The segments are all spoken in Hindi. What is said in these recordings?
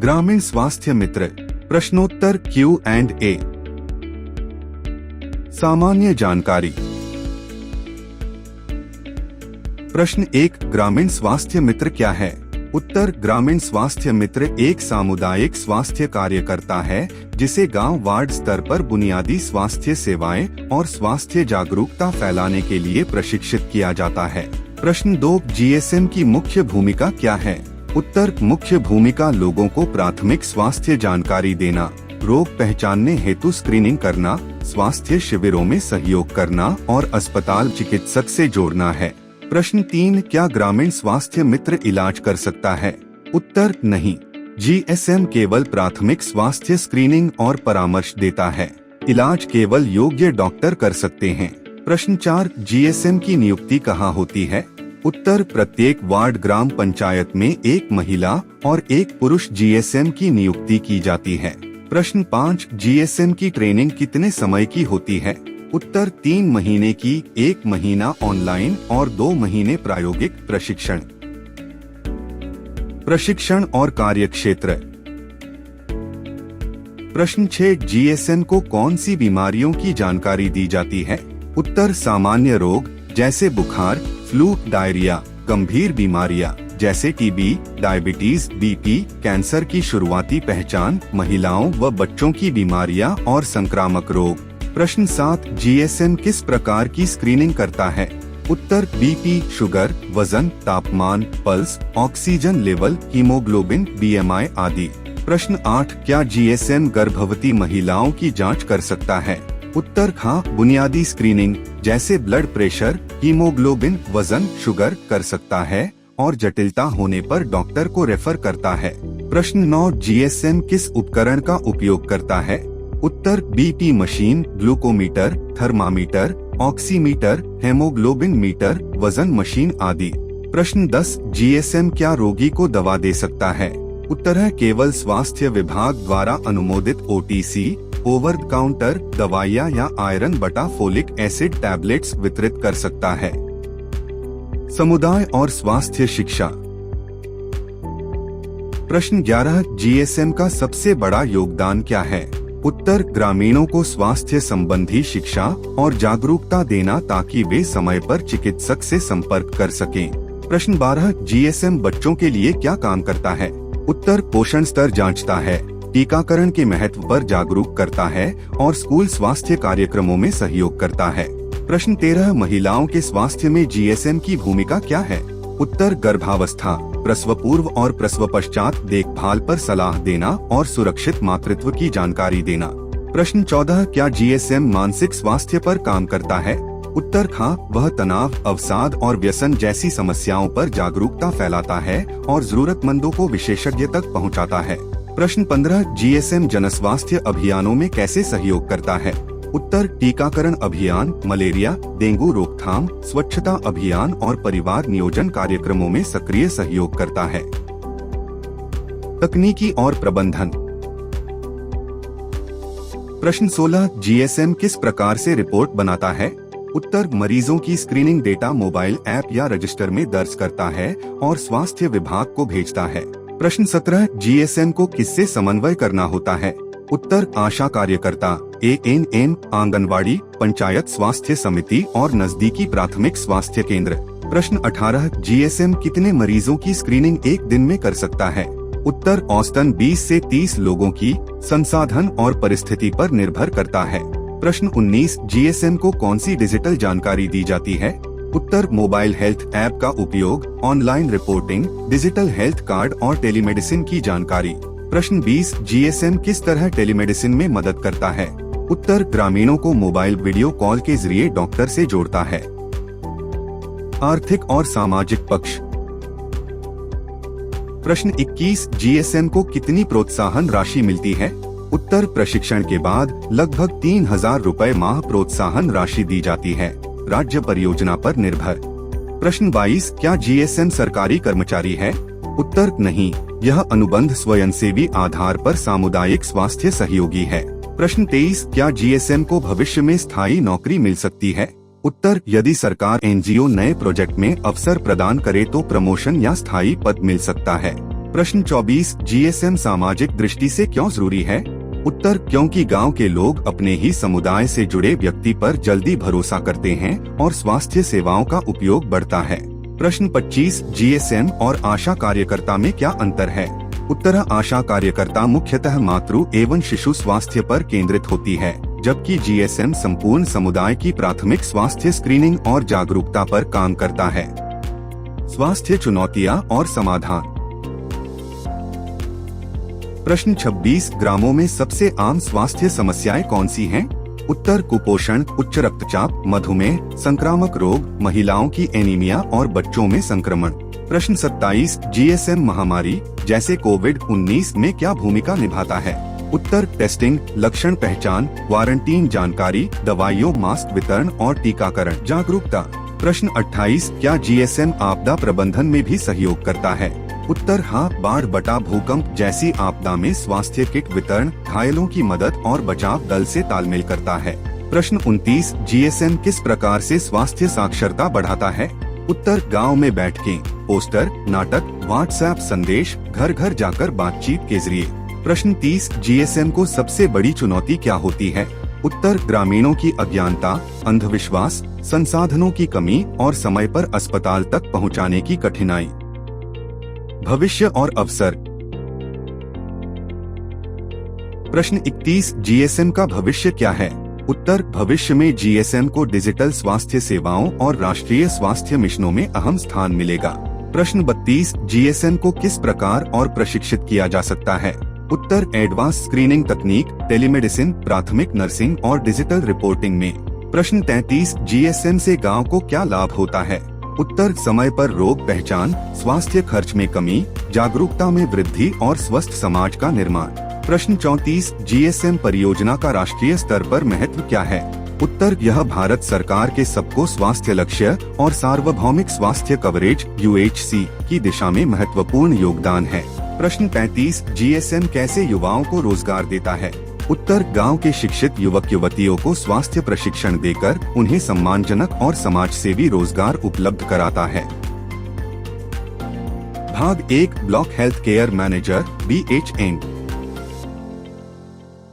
ग्रामीण स्वास्थ्य मित्र प्रश्नोत्तर Q&A। सामान्य जानकारी। प्रश्न 1, ग्रामीण स्वास्थ्य मित्र क्या है? उत्तर, ग्रामीण स्वास्थ्य मित्र एक सामुदायिक स्वास्थ्य कार्यकर्ता है जिसे गांव वार्ड स्तर पर बुनियादी स्वास्थ्य सेवाएं और स्वास्थ्य जागरूकता फैलाने के लिए प्रशिक्षित किया जाता है। प्रश्न 2, GSM की मुख्य भूमिका क्या है? उत्तर, मुख्य भूमिका लोगों को प्राथमिक स्वास्थ्य जानकारी देना, रोग पहचानने हेतु स्क्रीनिंग करना, स्वास्थ्य शिविरों में सहयोग करना और अस्पताल चिकित्सक से जोड़ना है। प्रश्न 3, क्या ग्रामीण स्वास्थ्य मित्र इलाज कर सकता है? उत्तर, नहीं। GSM केवल प्राथमिक स्वास्थ्य स्क्रीनिंग और परामर्श देता है। इलाज केवल योग्य डॉक्टर कर सकते हैं। प्रश्न 4, GSM की नियुक्ति कहाँ होती है? उत्तर, प्रत्येक वार्ड ग्राम पंचायत में एक महिला और एक पुरुष GSM की नियुक्ति की जाती है। प्रश्न 5, GSM की ट्रेनिंग कितने समय की होती है? उत्तर, 3 महीने की, 1 महीना ऑनलाइन और 2 महीने प्रायोगिक प्रशिक्षण और कार्यक्षेत्र। प्रश्न 6, GSM को कौन सी बीमारियों की जानकारी दी जाती है? उत्तर, सामान्य रोग जैसे बुखार, फ्लू, डायरिया, गंभीर बीमारियां जैसे TB, डायबिटीज, BP, कैंसर की शुरुआती पहचान, महिलाओं व बच्चों की बीमारियां और संक्रामक रोग। प्रश्न 7, GSM किस प्रकार की स्क्रीनिंग करता है? उत्तर, BP, शुगर, वजन, तापमान, pulse, oxygen level, haemoglobin, BMI आदि। प्रश्न 8, क्या GSM गर्भवती महिलाओं की जांच कर सकता है? उत्तर, हाँ, बुनियादी स्क्रीनिंग जैसे ब्लड प्रेशर, हीमोग्लोबिन, वजन, शुगर कर सकता है और जटिलता होने पर डॉक्टर को रेफर करता है। प्रश्न 9, GSM किस उपकरण का उपयोग करता है? उत्तर, BP machine, glucometer, thermometer, oximeter, haemoglobin meter, वजन मशीन आदि। प्रश्न 10, GSM क्या रोगी को दवा दे सकता है? उत्तर है, केवल स्वास्थ्य विभाग द्वारा अनुमोदित OTC, ओवर द काउंटर दवाइयाँ या आयरन बटा फोलिक एसिड टैबलेट्स वितरित कर सकता है। समुदाय और स्वास्थ्य शिक्षा। प्रश्न 11, GSM का सबसे बड़ा योगदान क्या है? उत्तर, ग्रामीणों को स्वास्थ्य संबंधी शिक्षा और जागरूकता देना ताकि वे समय पर चिकित्सक से संपर्क कर सकें। प्रश्न 12, GSM बच्चों के लिए क्या काम करता है? उत्तर, पोषण स्तर जांचता है, टीकाकरण के महत्व पर जागरूक करता है और स्कूल स्वास्थ्य कार्यक्रमों में सहयोग करता है। प्रश्न 13, महिलाओं के स्वास्थ्य में GSM की भूमिका क्या है? उत्तर, गर्भावस्था, प्रसव पूर्व और प्रसव पश्चात देखभाल पर सलाह देना और सुरक्षित मातृत्व की जानकारी देना। प्रश्न 14, क्या GSM मानसिक स्वास्थ्य पर काम करता है? उत्तर, हाँ, वह तनाव, अवसाद और व्यसन जैसी समस्याओं पर जागरूकता फैलाता है और जरूरतमंदों को विशेषज्ञ तक पहुँचाता है। प्रश्न 15, GSM जनस्वास्थ्य अभियानों में कैसे सहयोग करता है? उत्तर, टीकाकरण अभियान, मलेरिया, डेंगू रोकथाम, स्वच्छता अभियान और परिवार नियोजन कार्यक्रमों में सक्रिय सहयोग करता है। तकनीकी और प्रबंधन। प्रश्न 16, GSM किस प्रकार से रिपोर्ट बनाता है? उत्तर, मरीजों की स्क्रीनिंग डेटा मोबाइल ऐप या रजिस्टर में दर्ज करता है और स्वास्थ्य विभाग को भेजता है। प्रश्न 17, GSM को किससे समन्वय करना होता है? उत्तर, आशा कार्यकर्ता, ANM, आंगनवाड़ी, पंचायत स्वास्थ्य समिति और नजदीकी प्राथमिक स्वास्थ्य केंद्र। प्रश्न 18, GSM कितने मरीजों की स्क्रीनिंग एक दिन में कर सकता है? उत्तर, औसतन 20 से 30 लोगों की, संसाधन और परिस्थिति पर निर्भर करता है। प्रश्न 19, GSM को कौन सी डिजिटल जानकारी दी जाती है? उत्तर, मोबाइल हेल्थ ऐप का उपयोग, online reporting, digital health card और टेलीमेडिसिन की जानकारी। प्रश्न 20, GSM किस तरह टेलीमेडिसिन में मदद करता है? उत्तर, ग्रामीणों को मोबाइल वीडियो कॉल के जरिए डॉक्टर से जोड़ता है। आर्थिक और सामाजिक पक्ष। प्रश्न 21, GSM को कितनी प्रोत्साहन राशि मिलती है? उत्तर, प्रशिक्षण के बाद लगभग 3000 रुपए माह प्रोत्साहन राशि दी जाती है, राज्य परियोजना पर निर्भर। प्रश्न 22, क्या GSM सरकारी कर्मचारी है? उत्तर, नहीं, यह अनुबंध स्वयंसेवी आधार पर सामुदायिक स्वास्थ्य सहयोगी है। प्रश्न 23, क्या GSM को भविष्य में स्थायी नौकरी मिल सकती है? उत्तर, यदि सरकार NGO नए प्रोजेक्ट में अवसर प्रदान करे तो प्रमोशन या स्थायी पद मिल सकता है। प्रश्न 24, जीएसएम सामाजिक दृष्टि से क्यों जरूरी है? उत्तर, क्योंकि गांव के लोग अपने ही समुदाय से जुड़े व्यक्ति पर जल्दी भरोसा करते हैं और स्वास्थ्य सेवाओं का उपयोग बढ़ता है। प्रश्न 25, जीएसएम और आशा कार्यकर्ता में क्या अंतर है? उत्तर, आशा कार्यकर्ता मुख्यतः मातृ एवं शिशु स्वास्थ्य पर केंद्रित होती है, जबकि जीएसएम संपूर्ण समुदाय की प्राथमिक स्वास्थ्य स्क्रीनिंग और जागरूकता पर काम करता है। स्वास्थ्य चुनौतियां और समाधान। प्रश्न 26, ग्रामों में सबसे आम स्वास्थ्य समस्याएं कौन सी हैं? उत्तर, कुपोषण, उच्च रक्तचाप, मधुमेह, संक्रामक रोग, महिलाओं की एनीमिया और बच्चों में संक्रमण। प्रश्न 27, जीएसएम महामारी जैसे कोविड-19 में क्या भूमिका निभाता है? उत्तर, टेस्टिंग, लक्षण पहचान, क्वारंटीन जानकारी, दवाइयों, मास्क वितरण और टीकाकरण जागरूकता। प्रश्न 28, क्या जीएसएम आपदा प्रबंधन में भी सहयोग करता है? उत्तर, हाँ, बाढ़, बटा, भूकंप जैसी आपदा में स्वास्थ्य किट वितरण, घायलों की मदद और बचाव दल से तालमेल करता है। प्रश्न 29, जीएसएम किस प्रकार से स्वास्थ्य साक्षरता बढ़ाता है? उत्तर, गांव में बैठकें, पोस्टर, नाटक, व्हाट्सएप संदेश, घर घर जाकर बातचीत के जरिए। प्रश्न 30, जीएसएम को सबसे बड़ी चुनौती क्या होती है? उत्तर, ग्रामीणों की अज्ञानता, अंधविश्वास, संसाधनों की कमी और समय पर अस्पताल तक पहुंचाने की कठिनाई। भविष्य और अवसर। प्रश्न 31, जीएसएम का भविष्य क्या है? उत्तर, भविष्य में जीएसएम को डिजिटल स्वास्थ्य सेवाओं और राष्ट्रीय स्वास्थ्य मिशनों में अहम स्थान मिलेगा। प्रश्न 32, जीएसएम को किस प्रकार और प्रशिक्षित किया जा सकता है? उत्तर, एडवांस स्क्रीनिंग तकनीक, टेलीमेडिसिन, प्राथमिक नर्सिंग और डिजिटल रिपोर्टिंग में। प्रश्न 33, जीएसएम से गांव को क्या लाभ होता है? उत्तर, समय पर रोग पहचान, स्वास्थ्य खर्च में कमी, जागरूकता में वृद्धि और स्वस्थ समाज का निर्माण। प्रश्न 34, जीएसएम परियोजना का राष्ट्रीय स्तर पर महत्व क्या है? उत्तर, यह भारत सरकार के सबको स्वास्थ्य लक्ष्य और सार्वभौमिक स्वास्थ्य कवरेज (UHC) की दिशा में महत्वपूर्ण योगदान है। प्रश्न 35, जीएसएम कैसे युवाओं को रोजगार देता है? उत्तर, गांव के शिक्षित युवक युवतियों को स्वास्थ्य प्रशिक्षण देकर उन्हें सम्मानजनक और समाज सेवी रोजगार उपलब्ध कराता है। भाग 1, block health care manager (BHM).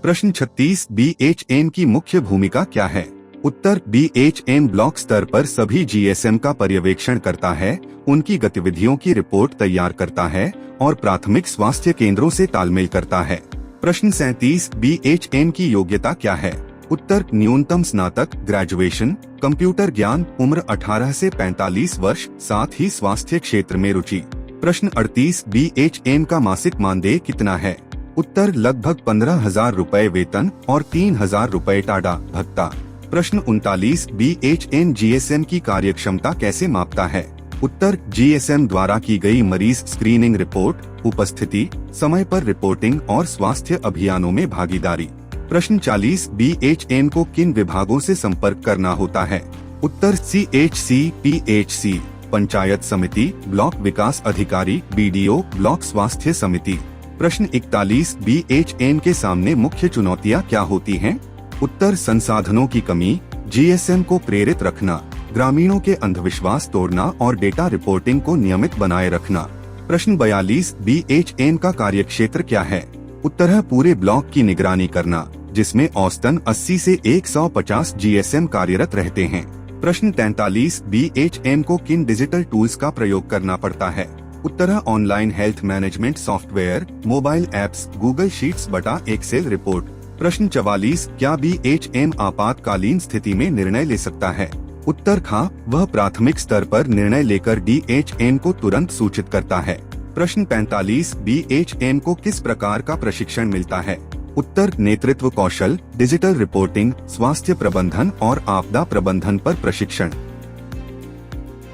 प्रश्न 36, BHM की मुख्य भूमिका क्या है? उत्तर, BHM ब्लॉक स्तर पर सभी जीएसएम का पर्यवेक्षण करता है, उनकी गतिविधियों की रिपोर्ट तैयार करता है और प्राथमिक स्वास्थ्य केंद्रों से तालमेल करता है। प्रश्न 37, BHM की योग्यता क्या है? उत्तर, न्यूनतम स्नातक ग्रेजुएशन, कंप्यूटर ज्ञान, उम्र 18 से 45 वर्ष, साथ ही स्वास्थ्य क्षेत्र में रुचि। प्रश्न 38, BHM का मासिक मानदेय कितना है? उत्तर, लगभग 15,000 रूपए वेतन और 3,000 रूपए टाडा भत्ता। प्रश्न 39, BHM जीएसएम की कार्यक्षमता कैसे मापता है? उत्तर, जीएसएम द्वारा की गई मरीज स्क्रीनिंग रिपोर्ट, उपस्थिति, समय पर रिपोर्टिंग और स्वास्थ्य अभियानों में भागीदारी। प्रश्न 40, BHM को किन विभागों से संपर्क करना होता है? उत्तर, CHC, PHC, पंचायत समिति, ब्लॉक विकास अधिकारी, BDO, ब्लॉक स्वास्थ्य समिति। प्रश्न 41, BHM के सामने मुख्य चुनौतियां क्या होती हैं? उत्तर, संसाधनों की कमी, जीएसएम को प्रेरित रखना, ग्रामीणों के अंधविश्वास तोड़ना और डेटा रिपोर्टिंग को नियमित बनाए रखना। प्रश्न 42, BHM का कार्यक्षेत्र क्या है? उत्तर, पूरे ब्लॉक की निगरानी करना, जिसमें औसतन 80 से 150 जीएसएम कार्यरत रहते हैं। प्रश्न 43, BHM को किन डिजिटल टूल्स का प्रयोग करना पड़ता है? उत्तर, online health management software, mobile apps, Google sheets बटा एक्सेल रिपोर्ट। प्रश्न 44, क्या BHM आपातकालीन स्थिति में निर्णय ले सकता है? उत्तर, हाँ, वह प्राथमिक स्तर पर निर्णय लेकर DHM को तुरंत सूचित करता है। प्रश्न 45, BHM को किस प्रकार का प्रशिक्षण मिलता है? उत्तर, नेतृत्व कौशल, डिजिटल रिपोर्टिंग, स्वास्थ्य प्रबंधन और आपदा प्रबंधन पर प्रशिक्षण।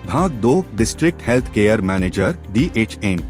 भाग 2, district health care manager (DHM).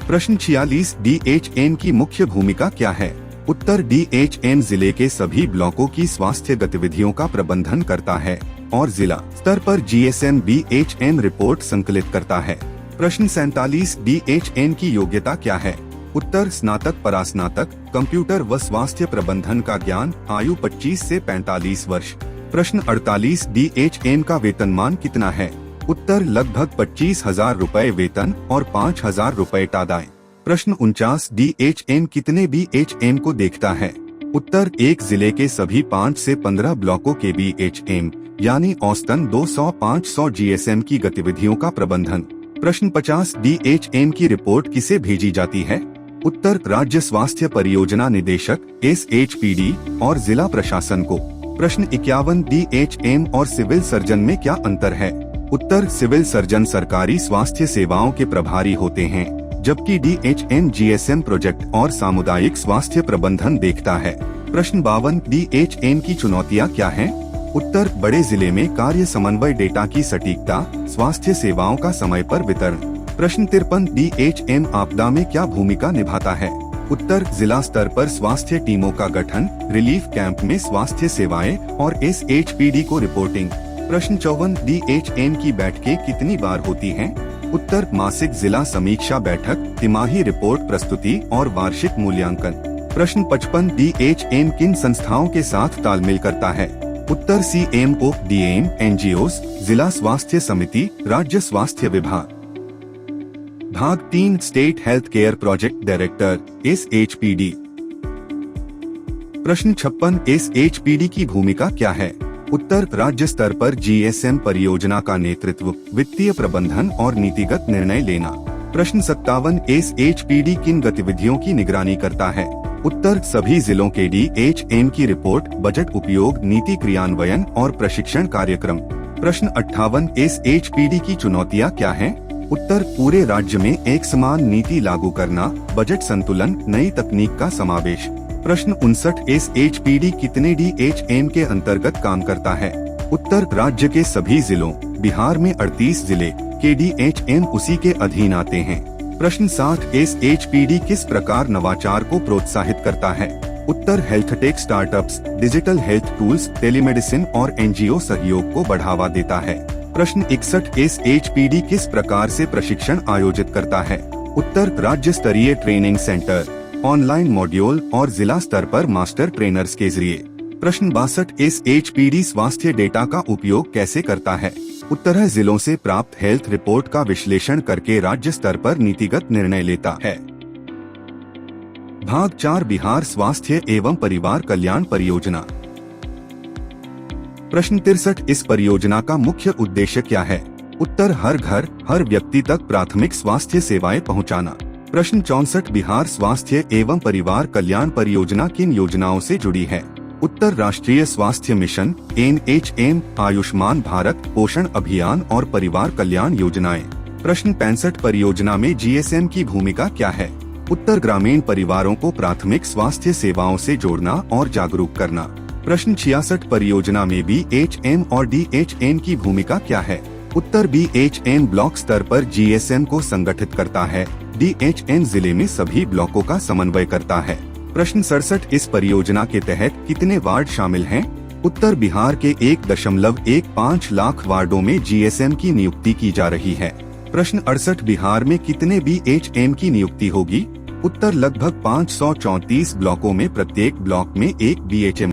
प्रश्न 46, DHM की मुख्य भूमिका क्या है? उत्तर, DHM जिले के सभी ब्लॉकों की स्वास्थ्य गतिविधियों का प्रबंधन करता है और जिला स्तर पर GSM BHM रिपोर्ट संकलित करता है। प्रश्न 47, BHM की योग्यता क्या है? उत्तर, स्नातक परास्नातक, कंप्यूटर व स्वास्थ्य प्रबंधन का ज्ञान, आयु 25 से 45 वर्ष। प्रश्न 48, BHM का वेतनमान कितना है? उत्तर लगभग 25,000 रुपए वेतन और 5,000 रुपए टादाएं। प्रश्न 49 DHM कितने BHM को देखता है? उत्तर एक जिले के सभी 5 से 15 ब्लॉकों के BHM यानी औसतन 200-500 GSM की गतिविधियों का प्रबंधन। प्रश्न 50 DHM की रिपोर्ट किसे भेजी जाती है? उत्तर राज्य स्वास्थ्य परियोजना निदेशक SHPD और जिला प्रशासन को। प्रश्न 51 DHM और सिविल सर्जन में क्या अंतर है? उत्तर सिविल सर्जन सरकारी स्वास्थ्य सेवाओं के प्रभारी होते हैं, जबकि DHM GSM प्रोजेक्ट और सामुदायिक स्वास्थ्य प्रबंधन देखता है। प्रश्न 52 DHM की चुनौतियाँ क्या हैं? उत्तर बड़े जिले में कार्य समन्वय, डेटा की सटीकता, स्वास्थ्य सेवाओं का समय पर वितरण। प्रश्न 53 DHM आपदा में क्या भूमिका निभाता है? उत्तर जिला स्तर पर स्वास्थ्य टीमों का गठन, रिलीफ कैंप में स्वास्थ्य सेवाएं और SHPD को रिपोर्टिंग। प्रश्न 54 DHM की बैठकें कितनी बार होती हैं? उत्तर मासिक जिला समीक्षा बैठक, तिमाही रिपोर्ट प्रस्तुति और वार्षिक मूल्यांकन। प्रश्न 55 DHM किन संस्थाओं के साथ तालमेल करता है? उत्तर CMO, DM, NGOs, जिला स्वास्थ्य समिति, राज्य स्वास्थ्य विभाग। भाग 3 state health care project director SHPD। प्रश्न 56 SHPD की भूमिका क्या है? उत्तर राज्य स्तर पर GSM परियोजना का नेतृत्व, वित्तीय प्रबंधन और नीतिगत निर्णय लेना। प्रश्न 57 SHPD किन गतिविधियों की निगरानी करता है? उत्तर सभी जिलों के DHM की रिपोर्ट, बजट उपयोग, नीति क्रियान्वयन और प्रशिक्षण कार्यक्रम। प्रश्न 58 SHPD की चुनौतियाँ क्या हैं? उत्तर पूरे राज्य में एक समान नीति लागू करना, बजट संतुलन, नई तकनीक का समावेश। प्रश्न 59 SHPD कितने DHM के अंतर्गत काम करता है? उत्तर राज्य के सभी जिलों, बिहार में 38 जिले के DHM उसी के अधीन आते हैं। प्रश्न 60 SHPD किस प्रकार नवाचार को प्रोत्साहित करता है? उत्तर health tech startups, digital health tools, telemedicine और NGO सहयोग को बढ़ावा देता है। प्रश्न 61 SHPD किस प्रकार से प्रशिक्षण आयोजित करता है? उत्तर राज्य स्तरीय ट्रेनिंग सेंटर, ऑनलाइन मॉड्यूल और जिला स्तर पर मास्टर ट्रेनर्स के जरिए। प्रश्न 62 SHPD स्वास्थ्य डेटा का उपयोग कैसे करता है? उत्तर है जिलों से प्राप्त हेल्थ रिपोर्ट का विश्लेषण करके राज्य स्तर पर नीतिगत निर्णय लेता है। भाग 4 बिहार स्वास्थ्य एवं परिवार कल्याण परियोजना। प्रश्न 63 इस परियोजना का मुख्य उद्देश्य क्या है? उत्तर हर घर, हर व्यक्ति तक प्राथमिक स्वास्थ्य सेवाएं पहुंचाना। प्रश्न 64 बिहार स्वास्थ्य एवं परिवार कल्याण परियोजना किन योजनाओं से जुड़ी है? उत्तर राष्ट्रीय स्वास्थ्य मिशन, NHM, आयुष्मान भारत, पोषण अभियान और परिवार कल्याण योजनाएं। प्रश्न 65 परियोजना में GSM की भूमिका क्या है? उत्तर ग्रामीण परिवारों को प्राथमिक स्वास्थ्य सेवाओं से जोड़ना और जागरूक करना। प्रश्न 66 परियोजना में BHM और DHM की भूमिका क्या है? उत्तर BHM ब्लॉक स्तर पर GSM को संगठित करता है, DHM जिले में सभी ब्लॉकों का समन्वय करता है। प्रश्न 67 इस परियोजना के तहत कितने वार्ड शामिल हैं? उत्तर बिहार के 1.15 लाख वार्डों में GSM की नियुक्ति की जा रही है। प्रश्न 68 बिहार में कितने BHM की नियुक्ति होगी? उत्तर लगभग 534 ब्लॉकों में प्रत्येक ब्लॉक में एक BHM।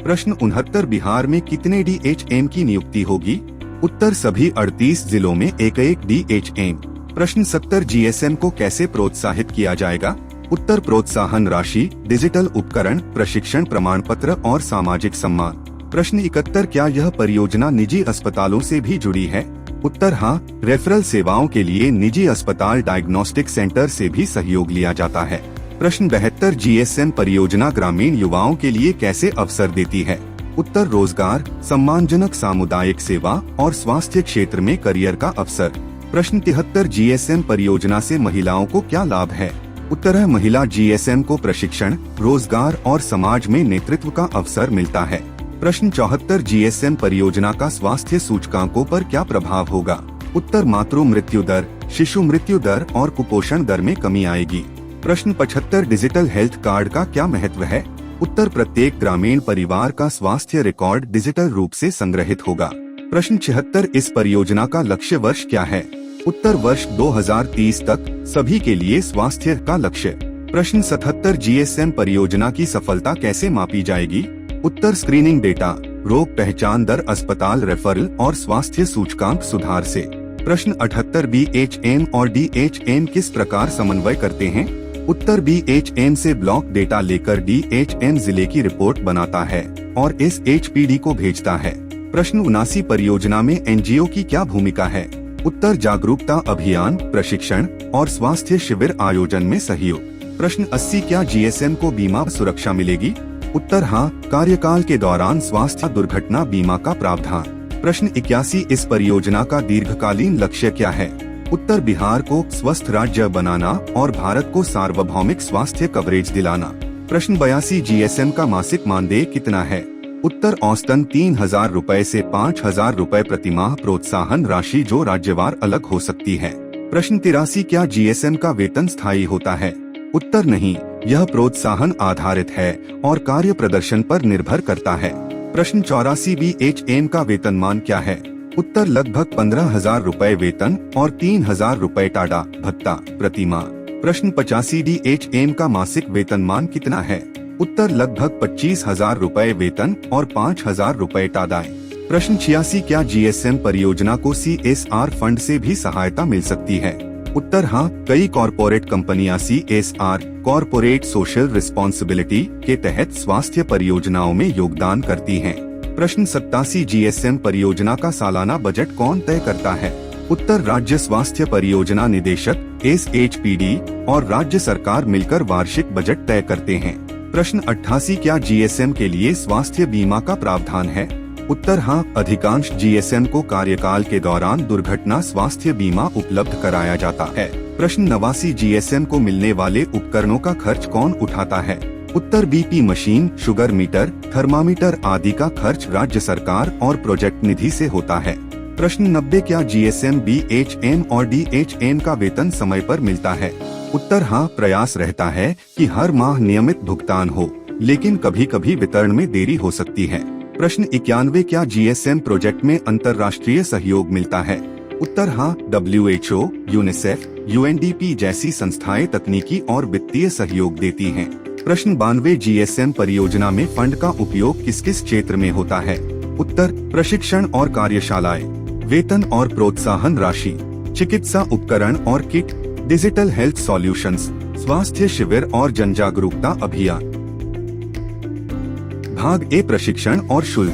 प्रश्न 69 बिहार में कितने DHM की नियुक्ति होगी? उत्तर सभी 38 जिलों में एक DHM। प्रश्न 70 GSM को कैसे प्रोत्साहित किया जाएगा? उत्तर प्रोत्साहन राशि, डिजिटल उपकरण, प्रशिक्षण प्रमाण पत्र और सामाजिक सम्मान। प्रश्न 71 क्या यह परियोजना निजी अस्पतालों से भी जुड़ी है? उत्तर हाँ, रेफरल सेवाओं के लिए निजी अस्पताल डायग्नोस्टिक सेंटर से भी सहयोग लिया जाता है। प्रश्न 72 GSM परियोजना ग्रामीण युवाओं के लिए कैसे अवसर देती है? उत्तर रोजगार, सम्मानजनक सामुदायिक सेवा और स्वास्थ्य क्षेत्र में करियर का अवसर। प्रश्न 73 GSM परियोजना से महिलाओं को क्या लाभ है? उत्तर है महिला GSM को प्रशिक्षण, रोजगार और समाज में नेतृत्व का अवसर मिलता है। प्रश्न 74 GSM परियोजना का स्वास्थ्य सूचकांकों पर क्या प्रभाव होगा? उत्तर मातृ मृत्यु दर, शिशु मृत्यु दर और कुपोषण दर में कमी आएगी। प्रश्न 75 डिजिटल हेल्थ कार्ड का क्या महत्व है? उत्तर प्रत्येक ग्रामीण परिवार का स्वास्थ्य रिकॉर्ड डिजिटल रूप से संग्रहित होगा। प्रश्न 76 इस परियोजना का लक्ष्य वर्ष क्या है? उत्तर वर्ष 2030 तक सभी के लिए स्वास्थ्य का लक्ष्य। प्रश्न 77 GSM परियोजना की सफलता कैसे मापी जाएगी? उत्तर स्क्रीनिंग डेटा, रोग पहचान दर, अस्पताल रेफरल और स्वास्थ्य सूचकांक सुधार से। प्रश्न 78 BHM और DHM किस प्रकार समन्वय करते हैं? उत्तर BHM से ब्लॉक डेटा लेकर DHM जिले की रिपोर्ट बनाता है और SHPD को भेजता है। प्रश्न 79 परियोजना में NGO की क्या भूमिका है? उत्तर जागरूकता अभियान, प्रशिक्षण और स्वास्थ्य शिविर आयोजन में सहयोग। प्रश्न 80 क्या GSM को बीमा सुरक्षा मिलेगी? उत्तर हाँ, कार्यकाल के दौरान स्वास्थ्य दुर्घटना बीमा का प्रावधान। प्रश्न 81 इस परियोजना का दीर्घकालीन लक्ष्य क्या है? उत्तर बिहार को स्वस्थ राज्य बनाना और भारत को सार्वभौमिक स्वास्थ्य कवरेज दिलाना। प्रश्न 82 GSM का मासिक मानदेय कितना है? उत्तर औसतन 3,000 रुपए से 5,000 रुपए प्रतिमाह प्रोत्साहन राशि जो राज्यवार अलग हो सकती है। प्रश्न 83 क्या GSM का वेतन स्थायी होता है? उत्तर नहीं, यह प्रोत्साहन आधारित है और कार्य प्रदर्शन पर निर्भर करता है। प्रश्न 84 BHM का वेतनमान क्या है? उत्तर लगभग 15,000 रुपए वेतन और 3,000 रुपए टाडा भत्ता प्रतिमाह। प्रश्न 85 DHM का मासिक वेतनमान कितना है? उत्तर लगभग 25,000 रुपए वेतन और 5,000 रुपए टाडाएं। प्रश्न 86 क्या GSM परियोजना को CSR फंड से भी सहायता मिल सकती है? उत्तर हाँ, कई कॉरपोरेट कंपनियां CSR कॉरपोरेट सोशल रिस्पॉन्सिबिलिटी के तहत स्वास्थ्य परियोजनाओं में योगदान करती हैं। प्रश्न 87 GSM परियोजना का सालाना बजट कौन तय करता है? उत्तर राज्य स्वास्थ्य परियोजना निदेशक SHPD और राज्य सरकार मिलकर वार्षिक बजट तय करते हैं। प्रश्न 88 क्या GSM के लिए स्वास्थ्य बीमा का प्रावधान है? उत्तर हाँ, अधिकांश GSM को कार्यकाल के दौरान दुर्घटना स्वास्थ्य बीमा उपलब्ध कराया जाता है। प्रश्न 89 GSM को मिलने वाले उपकरणों का खर्च कौन उठाता है? उत्तर BP machine, sugar meter, thermometer आदि का खर्च राज्य सरकार और प्रोजेक्ट निधि से होता है। प्रश्न 90 क्या GSM BHM और DHM का वेतन समय पर मिलता है? उत्तर हाँ, प्रयास रहता है कि हर माह नियमित भुगतान हो, लेकिन कभी कभी वितरण में देरी हो सकती है। प्रश्न 91 क्या GSM प्रोजेक्ट में अंतर्राष्ट्रीय सहयोग मिलता है? उत्तर हाँ, WHO, यूनिसेफ, UNDP जैसी संस्थाएं तकनीकी और वित्तीय सहयोग देती हैं। प्रश्न 92 GSM परियोजना में फंड का उपयोग किस किस क्षेत्र में होता है? उत्तर प्रशिक्षण और कार्यशालाएं, वेतन और प्रोत्साहन राशि, चिकित्सा उपकरण और किट, डिजिटल हेल्थ सॉल्यूशंस, स्वास्थ्य शिविर और जनजागरूकता अभियान। भाग ए प्रशिक्षण और शुल्क।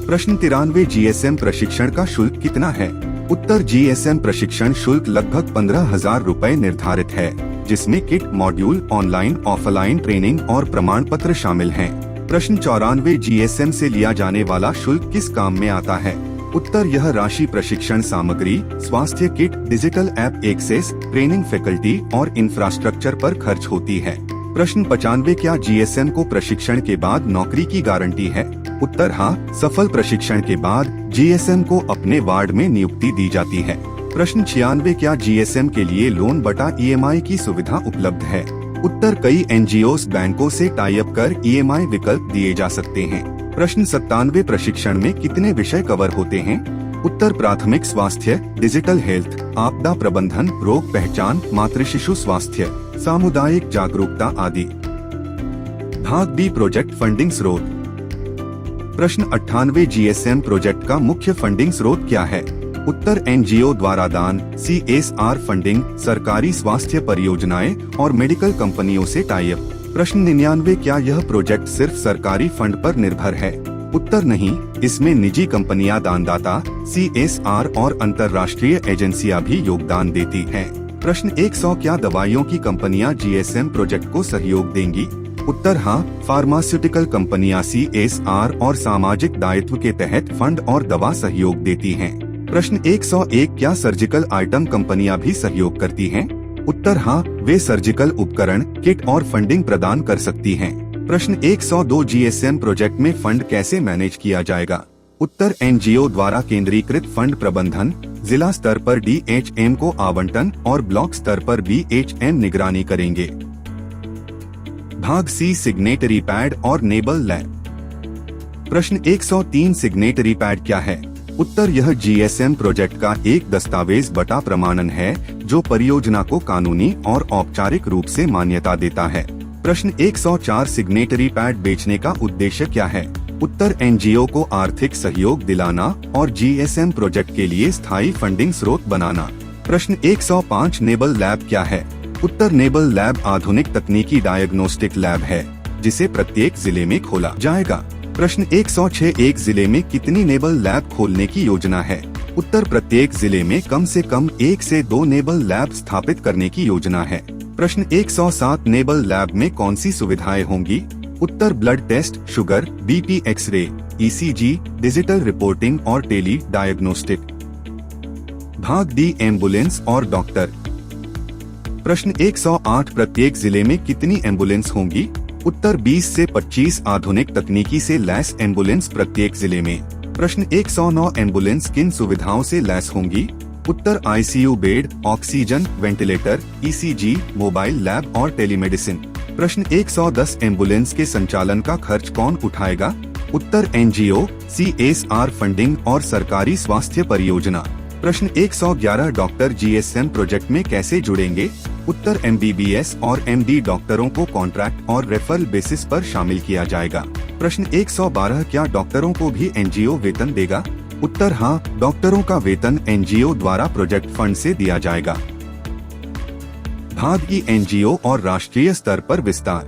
प्रश्न 93 GSM प्रशिक्षण का शुल्क कितना है? उत्तर GSM प्रशिक्षण शुल्क लगभग 15,000 रुपए निर्धारित है, जिसमें kit, module, online offline training और प्रमाण पत्र शामिल हैं। प्रश्न 94 GSM से लिया जाने वाला शुल्क किस काम में आता है? उत्तर यह राशि प्रशिक्षण सामग्री, स्वास्थ्य kit, digital app access, training faculty और इंफ्रास्ट्रक्चर पर खर्च होती है। प्रश्न 95 क्या GSM को प्रशिक्षण के बाद नौकरी की गारंटी है? उत्तर हाँ, सफल प्रशिक्षण के बाद GSM को अपने वार्ड में नियुक्ति दी जाती है। प्रश्न 96 क्या GSM के लिए लोन बटा EMI की सुविधा उपलब्ध है? उत्तर कई NGOs बैंकों से टाई अप कर EMI विकल्प दिए जा सकते हैं। प्रश्न 97 प्रशिक्षण में कितने विषय कवर होते हैं? उत्तर प्राथमिक स्वास्थ्य, डिजिटल हेल्थ, आपदा प्रबंधन, रोग पहचान, मातृ शिशु स्वास्थ्य, सामुदायिक जागरूकता आदि। भाग बी प्रोजेक्ट फंडिंग स्रोत। प्रश्न 98 GSM प्रोजेक्ट का मुख्य फंडिंग स्रोत क्या है? उत्तर NGO द्वारा दान, CSR फंडिंग, सरकारी स्वास्थ्य परियोजनाएं और मेडिकल कंपनियों से टाई अप। प्रश्न 99 क्या यह प्रोजेक्ट सिर्फ सरकारी फंड पर निर्भर है? उत्तर नहीं, इसमें निजी कंपनियां, दानदाता, CSR और अंतर्राष्ट्रीय एजेंसियां भी योगदान देती हैं। प्रश्न 100 क्या दवाइयों की कंपनियां GSM प्रोजेक्ट को सहयोग देंगी? उत्तर हाँ, फार्मास्यूटिकल कंपनियां CSR और सामाजिक दायित्व के तहत फंड और दवा सहयोग देती हैं। प्रश्न 101 क्या सर्जिकल आइटम कंपनियां भी सहयोग करती हैं? उत्तर हाँ, वे सर्जिकल उपकरण, किट और फंडिंग प्रदान कर सकती हैं। प्रश्न 102 GSM प्रोजेक्ट में फंड कैसे मैनेज किया जाएगा? उत्तर NGO द्वारा केंद्रीकृत फंड प्रबंधन, जिला स्तर पर DHM को आवंटन और ब्लॉक स्तर पर BHM निगरानी करेंगे। भाग सी सिग्नेटरी पैड और नेबल लैब। प्रश्न 103 सिग्नेटरी पैड क्या है? उत्तर यह GSM प्रोजेक्ट का एक दस्तावेज बटा प्रमाणन है जो परियोजना को कानूनी और औपचारिक रूप से मान्यता देता है। प्रश्न 104 सिग्नेटरी पैड बेचने का उद्देश्य क्या है? उत्तर एनजीओ को आर्थिक सहयोग दिलाना और जीएसएम प्रोजेक्ट के लिए स्थायी फंडिंग स्रोत बनाना। प्रश्न 105 नेबल लैब क्या है? उत्तर नेबल लैब आधुनिक तकनीकी डायग्नोस्टिक लैब है जिसे प्रत्येक जिले में खोला जाएगा। प्रश्न 106 एक जिले में कितनी नेबल लैब खोलने की योजना है? उत्तर प्रत्येक जिले में कम से कम 1 से 2 नेबल लैब स्थापित करने की योजना है। प्रश्न 107 नेबल लैब में कौन सी सुविधाएं होंगी? उत्तर blood test, sugar, BP, x ray, ECG, digital reporting और टेली डायग्नोस्टिक। भाग डी एम्बुलेंस और डॉक्टर। प्रश्न 108 प्रत्येक जिले में कितनी एम्बुलेंस होंगी? उत्तर 20 से 25 आधुनिक तकनीकी से लैस एम्बुलेंस प्रत्येक जिले में। प्रश्न 109 एम्बुलेंस किन सुविधाओं से लैस होंगी? उत्तर ICU bed, oxygen, ventilator, ECG, mobile lab और टेलीमेडिसिन। प्रश्न 110 एम्बुलेंस के संचालन का खर्च कौन उठाएगा? उत्तर एनजीओ, सीएसआर फंडिंग और सरकारी स्वास्थ्य परियोजना। प्रश्न 111 डॉक्टर जीएसएम प्रोजेक्ट में कैसे जुड़ेंगे? उत्तर एमबीबीएस और एमडी डॉक्टरों को कॉन्ट्रैक्ट और रेफरल बेसिस पर शामिल किया जाएगा। प्रश्न 112 क्या डॉक्टरों को भी एनजीओ वेतन देगा? उत्तर हाँ, डॉक्टरों का वेतन एनजीओ द्वारा प्रोजेक्ट फंड से दिया जाएगा। भाग ई एनजीओ और राष्ट्रीय स्तर पर विस्तार।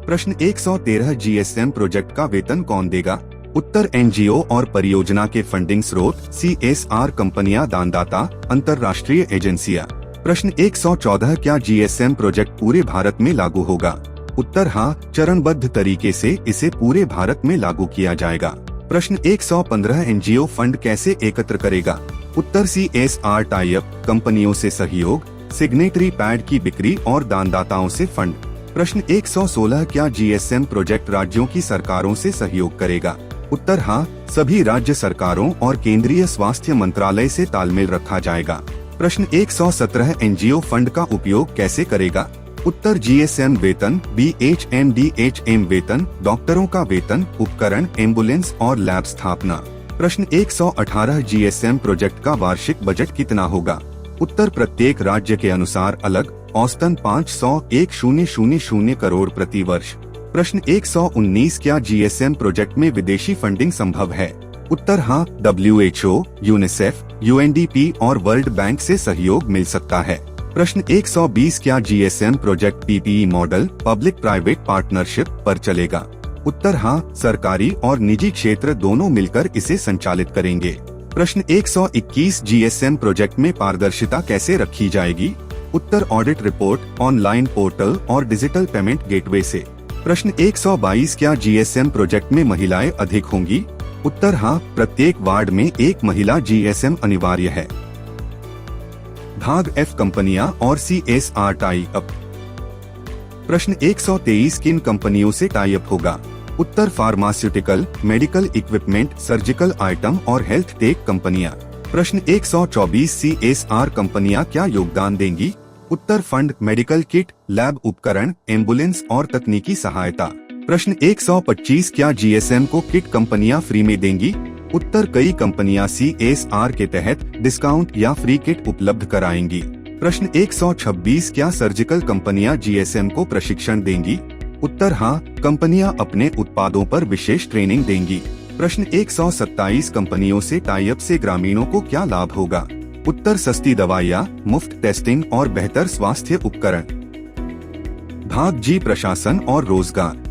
प्रश्न 113 जीएसएम प्रोजेक्ट का वेतन कौन देगा? उत्तर एनजीओ और परियोजना के फंडिंग स्रोत, सीएसआर कंपनियां, दानदाता, अंतर्राष्ट्रीय एजेंसियां। प्रश्न 114 क्या जीएसएम प्रोजेक्ट पूरे भारत में लागू होगा? उत्तर हाँ, चरणबद्ध तरीके से इसे पूरे भारत में लागू किया जाएगा। प्रश्न 115 एनजीओ फंड कैसे एकत्र करेगा? उत्तर सीएसआर टाइप, कंपनियों से सहयोग, सिग्नेटरी पैड की बिक्री और दानदाताओं से फंड। प्रश्न 116 क्या जीएसएम प्रोजेक्ट राज्यों की सरकारों से सहयोग करेगा? उत्तर हाँ, सभी राज्य सरकारों और केंद्रीय स्वास्थ्य मंत्रालय से तालमेल रखा जाएगा। प्रश्न 117 एनजीओ फंड का उपयोग कैसे करेगा? उत्तर जीएसएम वेतन, बीएचएम डीएचएम वेतन, डॉक्टरों का वेतन, उपकरण, एम्बुलेंस और लैब स्थापना। प्रश्न 118 जीएसएम प्रोजेक्ट का वार्षिक बजट कितना होगा? उत्तर प्रत्येक राज्य के अनुसार अलग, औसतन 501,000 करोड़ प्रति वर्ष। प्रश्न 119 क्या जीएसएम प्रोजेक्ट में विदेशी फंडिंग संभव है? उत्तर हाँ, WHO, यूनिसेफ, यूएनडीपी और वर्ल्ड बैंक से सहयोग मिल सकता है। प्रश्न 120 क्या GSM project PPE model, public private partnership पर चलेगा? उत्तर हाँ, सरकारी और निजी क्षेत्र दोनों मिलकर इसे संचालित करेंगे। प्रश्न 121 जीएसएम प्रोजेक्ट में पारदर्शिता कैसे रखी जाएगी? उत्तर ऑडिट रिपोर्ट, ऑनलाइन पोर्टल और डिजिटल पेमेंट गेटवे से। प्रश्न 122 क्या जीएसएम प्रोजेक्ट में महिलाएं अधिक होंगी? उत्तर हाँ, प्रत्येक वार्ड में एक महिला जीएसएम अनिवार्य है। भाग एफ कंपनियां और सीएसआर टाई अप। प्रश्न 123 किन कंपनियों से टाई अप होगा? उत्तर pharmaceutical, medical equipment, surgical item और हेल्थ टेक कंपनियां। प्रश्न 124 सीएसआर कंपनियां क्या योगदान देंगी? उत्तर फंड, मेडिकल किट, लैब उपकरण, एम्बुलेंस और तकनीकी सहायता। प्रश्न 125 क्या जीएसएम को किट कंपनियां फ्री में देंगी? उत्तर कई कंपनियां सीएसआर के तहत डिस्काउंट या फ्री किट उपलब्ध कराएंगी। प्रश्न 126 क्या सर्जिकल कंपनियां जीएसएम को प्रशिक्षण देंगी? उत्तर हाँ, कंपनियां अपने उत्पादों पर विशेष ट्रेनिंग देंगी। प्रश्न 127 कंपनियों से टाई अप से ग्रामीणों को क्या लाभ होगा? उत्तर सस्ती दवाइयाँ, मुफ्त टेस्टिंग और बेहतर स्वास्थ्य उपकरण। भाग जी प्रशासन और रोजगार।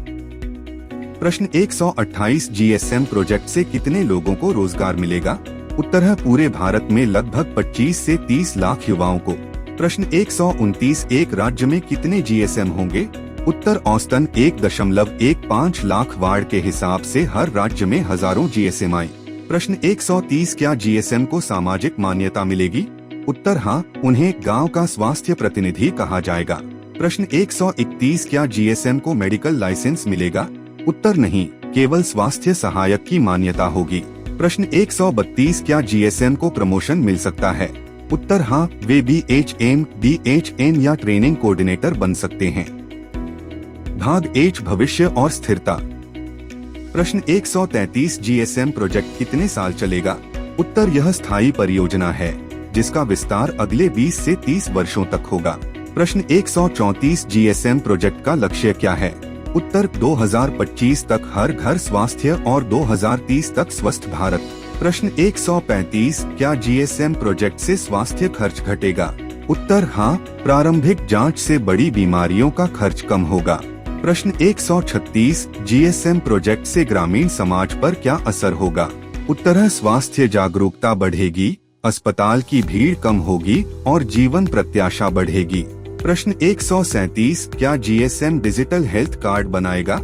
प्रश्न 128 जीएसएम प्रोजेक्ट से कितने लोगों को रोजगार मिलेगा? उत्तर है पूरे भारत में लगभग 25 से 30 लाख युवाओं को। प्रश्न 129 एक राज्य में कितने जीएसएम होंगे? उत्तर औसतन 1.15 लाख वार्ड के हिसाब से हर राज्य में हजारों जीएसएम आए। प्रश्न 130 क्या जीएसएम को सामाजिक मान्यता मिलेगी? उत्तर हाँ, उन्हें गांव का स्वास्थ्य प्रतिनिधि कहा जाएगा। प्रश्न 131 क्या जीएसएम को मेडिकल लाइसेंस मिलेगा? उत्तर नहीं, केवल स्वास्थ्य सहायक की मान्यता होगी। प्रश्न 132 क्या जीएसएम को प्रमोशन मिल सकता है? उत्तर हाँ, वे बीएचएम, डीएचएम या ट्रेनिंग कोऑर्डिनेटर बन सकते हैं। भाग एच भविष्य और स्थिरता। प्रश्न 133 जीएसएम प्रोजेक्ट कितने साल चलेगा? उत्तर यह स्थायी परियोजना है जिसका विस्तार अगले 20 से 30 वर्षों तक होगा। प्रश्न 134 जीएसएम प्रोजेक्ट का लक्ष्य क्या है? उत्तर 2025 तक हर घर स्वास्थ्य और 2030 तक स्वस्थ भारत। प्रश्न 135 क्या GSM प्रोजेक्ट से स्वास्थ्य खर्च घटेगा? उत्तर हाँ, प्रारंभिक जांच से बड़ी बीमारियों का खर्च कम होगा। प्रश्न 136 GSM प्रोजेक्ट से ग्रामीण समाज पर क्या असर होगा? उत्तर स्वास्थ्य जागरूकता बढ़ेगी, अस्पताल की भीड़ कम होगी और जीवन प्रत्याशा बढ़ेगी। प्रश्न 137 क्या GSM डिजिटल हेल्थ कार्ड बनाएगा?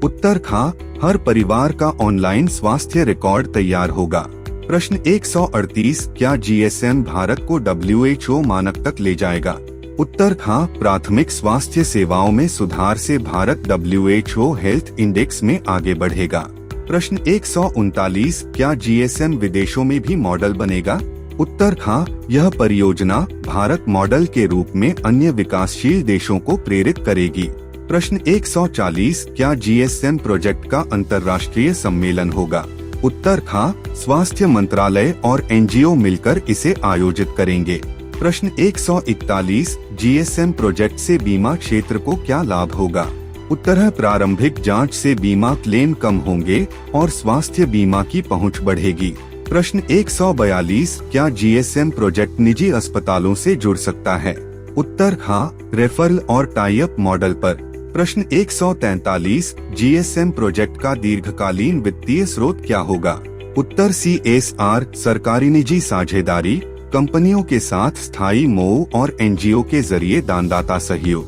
उत्तर हाँ, हर परिवार का ऑनलाइन स्वास्थ्य रिकॉर्ड तैयार होगा। प्रश्न 138 क्या GSM भारत को WHO मानक तक ले जाएगा? उत्तर हाँ, प्राथमिक स्वास्थ्य सेवाओं में सुधार से भारत WHO हेल्थ इंडेक्स में आगे बढ़ेगा। प्रश्न 139 क्या GSM विदेशों में भी मॉडल बनेगा? उत्तर हाँ, यह परियोजना भारत मॉडल के रूप में अन्य विकासशील देशों को प्रेरित करेगी। प्रश्न 140 क्या GSM प्रोजेक्ट का अंतर्राष्ट्रीय सम्मेलन होगा? उत्तर हाँ, स्वास्थ्य मंत्रालय और NGO मिलकर इसे आयोजित करेंगे। प्रश्न 141 GSM प्रोजेक्ट से बीमा क्षेत्र को क्या लाभ होगा? उत्तर है, प्रारंभिक जांच से बीमा क्लेम कम होंगे और स्वास्थ्य बीमा की पहुंच बढ़ेगी। प्रश्न 142 क्या GSM प्रोजेक्ट निजी अस्पतालों से जुड़ सकता है? उत्तर हाँ, रेफरल और टाई अप मॉडल पर। प्रश्न 143 GSM प्रोजेक्ट का दीर्घकालीन वित्तीय स्रोत क्या होगा? उत्तर CSR सरकारी निजी साझेदारी, कंपनियों के साथ स्थायी मोह और NGO के जरिए दानदाता सहयोग।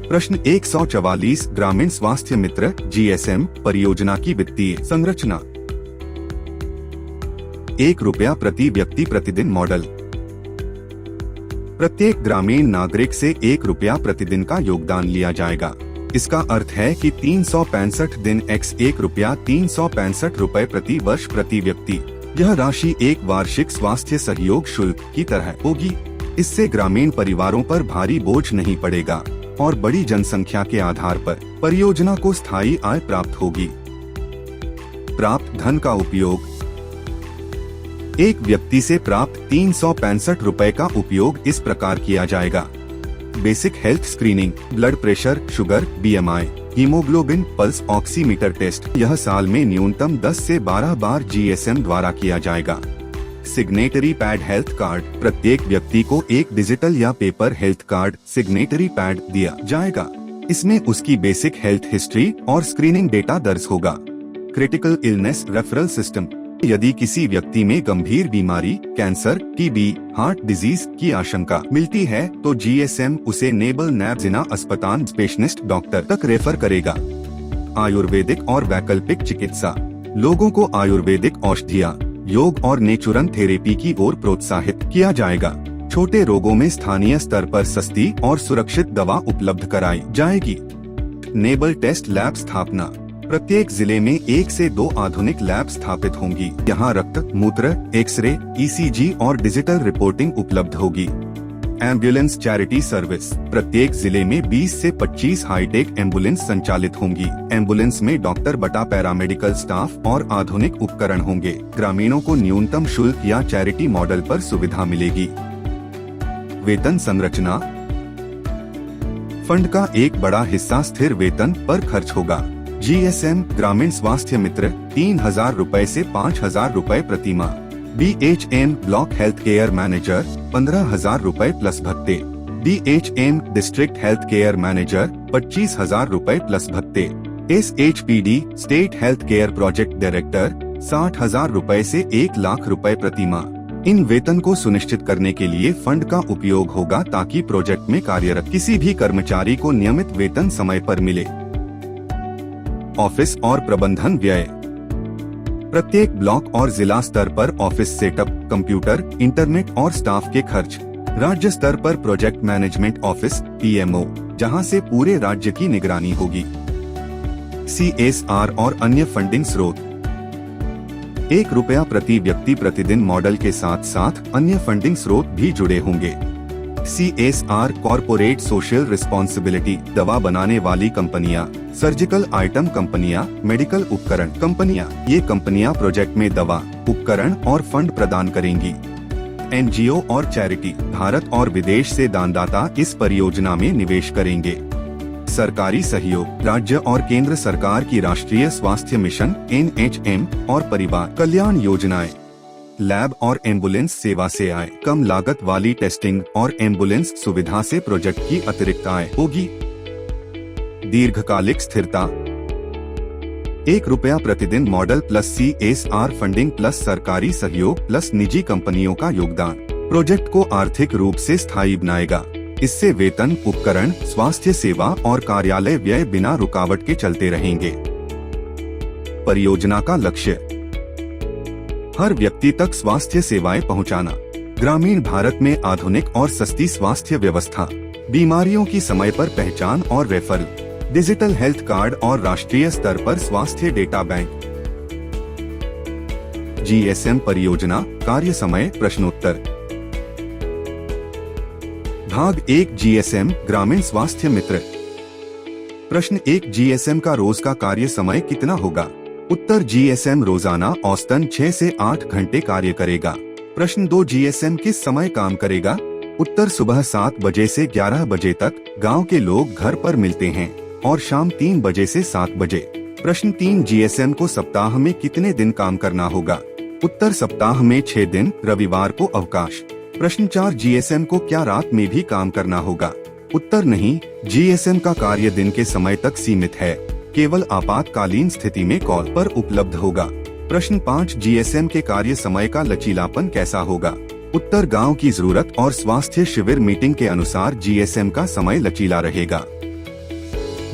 प्रश्न 144 ग्रामीण स्वास्थ्य मित्र GSM परियोजना की वित्तीय संरचना। 1 रुपया प्रति व्यक्ति प्रतिदिन मॉडल। प्रत्येक ग्रामीण नागरिक से 1 रुपया प्रतिदिन का योगदान लिया जाएगा। इसका अर्थ है कि 365 दिन x 1 रुपया 365 रुपए प्रति वर्ष प्रति व्यक्ति। यह राशि एक वार्षिक स्वास्थ्य सहयोग शुल्क की तरह होगी। इससे ग्रामीण परिवारों पर भारी बोझ नहीं पड़ेगा और बड़ी जनसंख्या के आधार पर परियोजना को स्थायी आय प्राप्त होगी। प्राप्त धन का उपयोग। एक व्यक्ति से प्राप्त 365 रुपए का उपयोग इस प्रकार किया जाएगा। Basic health screening, blood pressure, sugar, BMI, haemoglobin, pulse oximeter test. यह साल में न्यूनतम 10 से 12 बार GSM द्वारा किया जाएगा। Signatory pad health card. प्रत्येक व्यक्ति को एक डिजिटल या paper health card signatory pad दिया जाएगा। इसमें उसकी बेसिक हेल्थ हिस्ट्री और स्क्रीनिंग डेटा दर्ज होगा। Critical illness referral system. यदि किसी व्यक्ति में गंभीर बीमारी, कैंसर, TB, हार्ट डिजीज की आशंका मिलती है तो GSM उसे नेबल नैब जिला अस्पताल स्पेशलिस्ट डॉक्टर तक रेफर करेगा। आयुर्वेदिक और वैकल्पिक चिकित्सा। लोगों को आयुर्वेदिक औषधियाँ, योग और नेचुरल थेरेपी की ओर प्रोत्साहित किया जाएगा। छोटे रोगों में स्थानीय स्तर पर सस्ती और सुरक्षित दवा उपलब्ध कराई जाएगी। नेबल टेस्ट लैब स्थापना। प्रत्येक जिले में 1 से 2 आधुनिक लैब स्थापित होंगी। यहाँ रक्त, मूत्र, एक्सरे, ECG और डिजिटल रिपोर्टिंग उपलब्ध होगी। Ambulance charity service. प्रत्येक जिले में 20 से 25 हाईटेक एम्बुलेंस संचालित होंगी। एम्बुलेंस में डॉक्टर बटा पैरामेडिकल स्टाफ और आधुनिक उपकरण होंगे। ग्रामीणों को न्यूनतम शुल्क या चैरिटी मॉडल पर सुविधा मिलेगी। वेतन संरचना। फंड का एक बड़ा हिस्सा स्थिर वेतन पर खर्च होगा। GSM ग्रामीण स्वास्थ्य मित्र 3000 रुपए से 5000 रुपए प्रति माह। BHM block health care manager 15,000 रुपए प्लस भत्ते। BHM district health care manager 25,000 रुपए प्लस भत्ते। SHPD state health care project director 60,000 रुपए से 1 लाख रुपए प्रति माह। इन वेतन को सुनिश्चित करने के लिए फंड का उपयोग होगा ताकि प्रोजेक्ट में कार्यरत किसी भी कर्मचारी को नियमित वेतन समय पर मिले। ऑफिस और प्रबंधन व्यय। प्रत्येक ब्लॉक और जिला स्तर पर ऑफिस सेटअप, कंप्यूटर, इंटरनेट और स्टाफ के खर्च। राज्य स्तर पर प्रोजेक्ट मैनेजमेंट ऑफिस PMO, जहां से पूरे राज्य की निगरानी होगी। CSR और अन्य फंडिंग स्रोत। 1 रुपया प्रति व्यक्ति प्रतिदिन मॉडल के साथ साथ अन्य फंडिंग स्रोत भी जुड़े होंगे। CSR corporate social responsibility. दवा बनाने वाली कंपनियां, सर्जिकल आइटम कंपनियां, मेडिकल उपकरण कंपनियां। ये कंपनियां प्रोजेक्ट में दवा, उपकरण और फंड प्रदान करेंगी। NGO और चैरिटी। भारत और विदेश से दानदाता इस परियोजना में निवेश करेंगे। सरकारी सहयोग, राज्य और केंद्र सरकार की राष्ट्रीय स्वास्थ्य मिशन NHM और परिवार कल्याण योजनाएं। लैब और एम्बुलेंस सेवा से आय, कम लागत वाली टेस्टिंग और एम्बुलेंस सुविधा से प्रोजेक्ट की अतिरिक्त आय होगी। दीर्घकालिक स्थिरता, ₹1 प्रतिदिन model plus CSR funding plus सरकारी सहयोग प्लस निजी कंपनियों का योगदान प्रोजेक्ट को आर्थिक रूप से स्थायी बनाएगा। इससे वेतन, उपकरण, स्वास्थ्य सेवा और कार्यालय व्यय बिना रुकावट के चलते रहेंगे। परियोजना का लक्ष्य हर व्यक्ति तक स्वास्थ्य सेवाएं पहुंचाना, ग्रामीण भारत में आधुनिक और सस्ती स्वास्थ्य व्यवस्था, बीमारियों की समय पर पहचान और रेफरल, डिजिटल हेल्थ कार्ड और राष्ट्रीय स्तर पर स्वास्थ्य डेटा बैंक। GSM परियोजना कार्य समय प्रश्नोत्तर। भाग 1 GSM ग्रामीण स्वास्थ्य मित्र। प्रश्न 1 GSM का रोज का कार्य समय कितना होगा? उत्तर GSM रोजाना औसतन 6 से 8 घंटे कार्य करेगा। प्रश्न 2 GSM किस समय काम करेगा? उत्तर सुबह 7 बजे से 11 बजे तक गांव के लोग घर पर मिलते हैं और शाम 3 बजे से 7 बजे। प्रश्न 3 GSM को सप्ताह में कितने दिन काम करना होगा? उत्तर सप्ताह में 6 दिन, रविवार को अवकाश। प्रश्न 4 GSM को क्या रात में भी काम करना होगा? उत्तर नहीं, GSM का कार्य दिन के समय तक सीमित है, केवल आपातकालीन स्थिति में कॉल पर उपलब्ध होगा। प्रश्न 5 GSM के कार्य समय का लचीलापन कैसा होगा? उत्तर गांव की जरूरत और स्वास्थ्य शिविर मीटिंग के अनुसार GSM का समय लचीला रहेगा।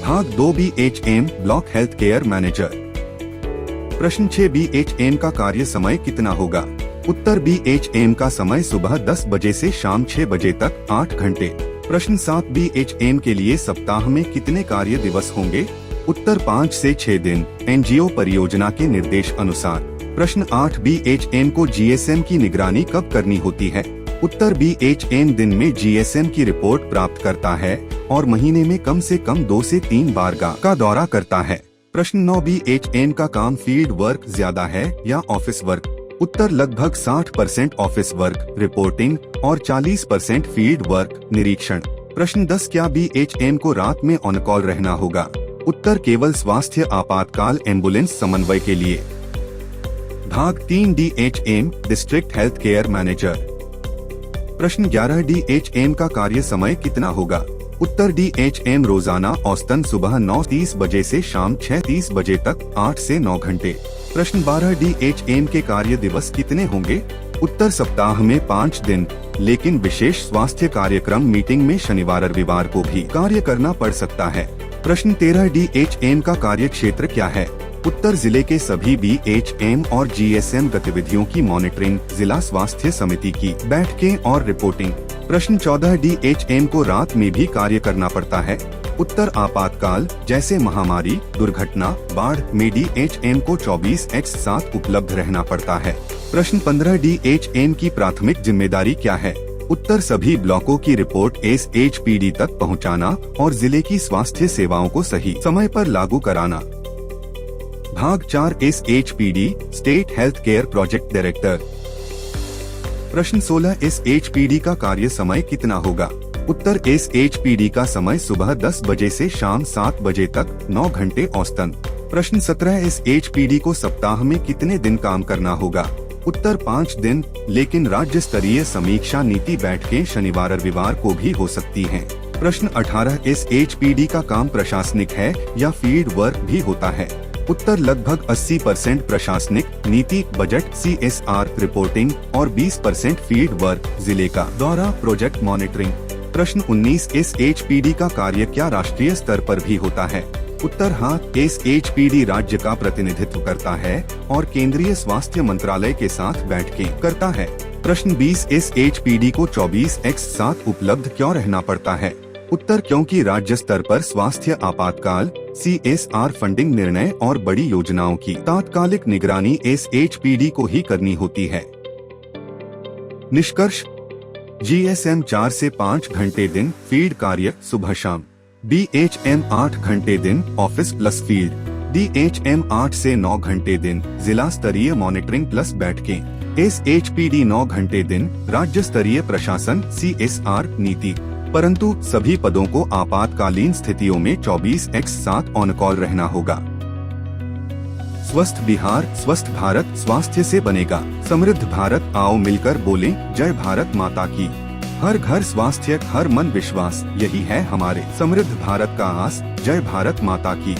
भाग 2 BHM block health care manager. प्रश्न 6 BHM का कार्य समय कितना होगा? उत्तर BHM का समय सुबह 10 बजे से शाम 6 बजे तक 8 घंटे। प्रश्न 7 BHM के लिए सप्ताह में कितने कार्य दिवस होंगे? उत्तर 5 से 6 दिन, NGO परियोजना के निर्देश अनुसार। प्रश्न 8 BHM को GSM की निगरानी कब करनी होती है? उत्तर BHM दिन में GSM की रिपोर्ट प्राप्त करता है और महीने में कम से कम 2 से 3 बार गांव का दौरा करता है। प्रश्न 9 BHM का काम फील्ड वर्क ज्यादा है या ऑफिस वर्क? उत्तर लगभग 60% ऑफिस वर्क, रिपोर्टिंग और 40% फील्ड वर्क, निरीक्षण। प्रश्न 10 क्या BHM को रात में ऑन कॉल रहना होगा? उत्तर केवल स्वास्थ्य आपातकाल एम्बुलेंस समन्वय के लिए। भाग 3 DHM district health care manager. प्रश्न 11 DHM का कार्य समय कितना होगा? उत्तर DHM रोजाना औसतन सुबह 9:30 बजे से शाम 6:30 बजे तक 8 से 9 घंटे। प्रश्न 12 DHM के कार्य दिवस कितने होंगे? उत्तर सप्ताह में 5 दिन, लेकिन विशेष स्वास्थ्य कार्यक्रम मीटिंग में शनिवार रविवार को भी कार्य करना पड़ सकता है। प्रश्न 13 DHM का कार्य क्षेत्र क्या है? उत्तर जिले के सभी BHM और GSM गतिविधियों की मॉनिटरिंग, जिला स्वास्थ्य समिति की बैठकें और रिपोर्टिंग। प्रश्न 14 DHM को रात में भी कार्य करना पड़ता है? उत्तर आपातकाल जैसे महामारी, दुर्घटना, बाढ़ में DHM को 24/7 उपलब्ध रहना पड़ता है। प्रश्न 15 DHM की प्राथमिक जिम्मेदारी क्या है? उत्तर सभी ब्लॉकों की रिपोर्ट SHPD तक पहुंचाना और जिले की स्वास्थ्य सेवाओं को सही समय पर लागू कराना। भाग 4 SHPD state health care project director. प्रश्न 16 SHPD का कार्य समय कितना होगा? उत्तर SHPD का समय सुबह 10 बजे से शाम 7 बजे तक 9 घंटे औसतन। प्रश्न 17 SHPD को सप्ताह में कितने दिन काम करना होगा? उत्तर 5 दिन, लेकिन राज्य स्तरीय समीक्षा नीति बैठकें शनिवार रविवार को भी हो सकती हैं। प्रश्न 18 SHPD का काम प्रशासनिक है या फील्ड वर्क भी होता है? उत्तर लगभग 80% प्रशासनिक, नीति, बजट, CSR, रिपोर्टिंग और 20% फील्ड वर्क, जिले का दौरा, प्रोजेक्ट मॉनिटरिंग। प्रश्न 19 SHPD का कार्य क्या राष्ट्रीय स्तर पर भी होता है? उत्तर हाँ, SHPD राज्य का प्रतिनिधित्व करता है और केंद्रीय स्वास्थ्य मंत्रालय के साथ बैठकें करता है। प्रश्न 20 SHPD को 24/7 उपलब्ध क्यों रहना पड़ता है? उत्तर क्योंकि राज्य स्तर पर स्वास्थ्य आपातकाल, CSR फंडिंग निर्णय और बड़ी योजनाओं की तात्कालिक निगरानी SHPD को ही करनी होती है। निष्कर्ष GSM 4 से 5 घंटे दिन फील्ड कार्य सुबह शाम, BHM 8 घंटे दिन ऑफिस प्लस फील्ड, DHM 8 से 9 घंटे दिन जिला स्तरीय मॉनिटरिंग प्लस बैठकें, SHPD 9 घंटे दिन राज्य स्तरीय प्रशासन, CSR नीति। परंतु सभी पदों को आपातकालीन स्थितियों में 24/7 ऑन कॉल रहना होगा। स्वस्थ बिहार स्वस्थ भारत स्वास्थ्य से बनेगा समृद्ध भारत। आओ मिलकर बोलें जय भारत माता की। हर घर स्वास्थ्य, हर मन विश्वास, यही है हमारे समृद्ध भारत का आस। जय भारत माता की।